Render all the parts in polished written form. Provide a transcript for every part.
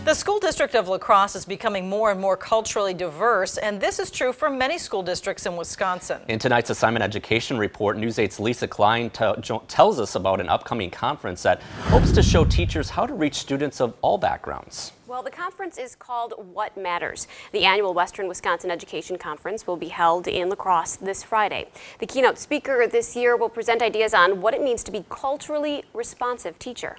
The school district of La Crosse is becoming more and more culturally diverse, and this is true for many school districts in Wisconsin. In tonight's Assignment Education Report, News 8's Lisa Klein tells us about an upcoming conference that hopes to show teachers how to reach students of all backgrounds. Well, the conference is called What Matters. The annual Western Wisconsin Education Conference will be held in La Crosse this Friday. The keynote speaker this year will present ideas on what it means to be culturally responsive teacher.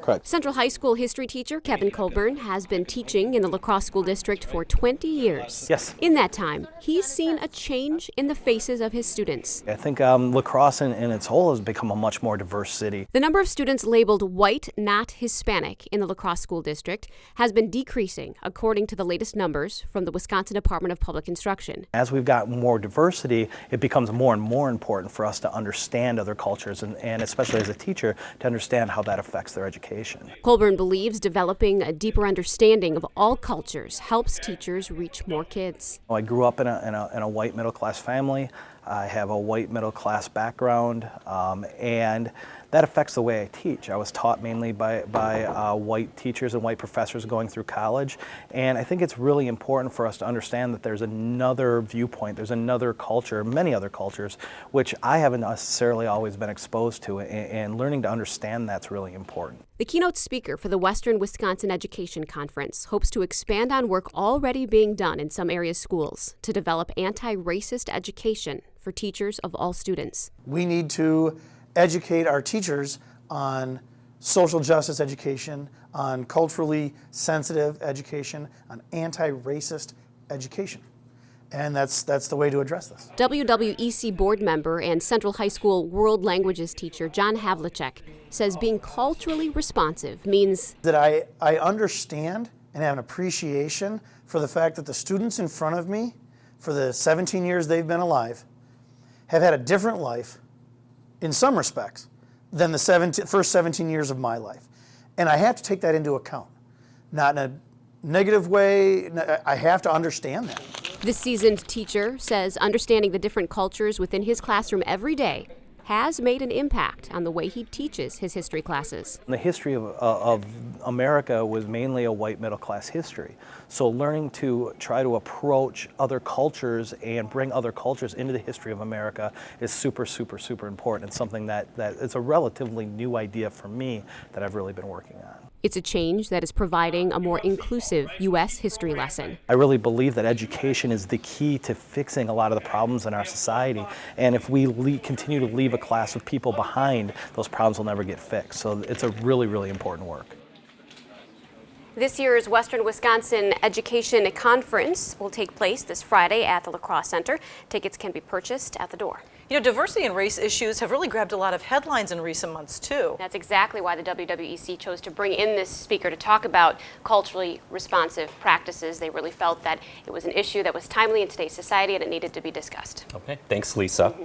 Correct. Central High School history teacher Kevin Colburn has been teaching in the La Crosse School District for 20 years. Yes. In that time, he's seen a change in the faces of his students. I think La Crosse in its whole has become a much more diverse city. The number of students labeled white, not Hispanic in the La Crosse School District has been decreasing, according to the latest numbers from the Wisconsin Department of Public Instruction. As we've got more diversity, it becomes more and more important for us to understand other cultures and especially as a teacher, to understand how that affects their education. Colburn believes developing a deeper understanding of all cultures helps teachers reach more kids. I grew up in a white middle-class family. I have a white middle-class background, and that affects the way I teach. I was taught mainly by white teachers and white professors going through college, and I think it's really important for us to understand that there's another viewpoint, there's another culture, many other cultures, which I haven't necessarily always been exposed to, and learning to understand that's really important. The keynote speaker for the Western Wisconsin Education Conference hopes to expand on work already being done in some area schools to develop anti-racist education for teachers of all students. We need to educate our teachers on social justice education, on culturally sensitive education, on anti-racist education. And that's the way to address this. WWEC board member and Central High School world languages teacher John Havlicek says being culturally responsive means that I understand and have an appreciation for the fact that the students in front of me, for the 17 years they've been alive, have had a different life in some respects than the first 17 years of my life. And I have to take that into account. Not in a negative way, I have to understand that. This seasoned teacher says understanding the different cultures within his classroom every day has made an impact on the way he teaches his history classes. The history of America was mainly a white middle-class history. So learning to try to approach other cultures and bring other cultures into the history of America is super, super, super important. It's something that it's a relatively new idea for me that I've really been working on. It's a change that is providing a more inclusive U.S. history lesson. I really believe that education is the key to fixing a lot of the problems in our society. And if we continue to leave a class with people behind, those problems will never get fixed. So it's a really, really important work. This year's Western Wisconsin Education Conference will take place this Friday at the La Crosse Center. Tickets can be purchased at the door. You know, diversity and race issues have really grabbed a lot of headlines in recent months, too. That's exactly why the WWEC chose to bring in this speaker to talk about culturally responsive practices. They really felt that it was an issue that was timely in today's society and it needed to be discussed. Okay, thanks, Lisa.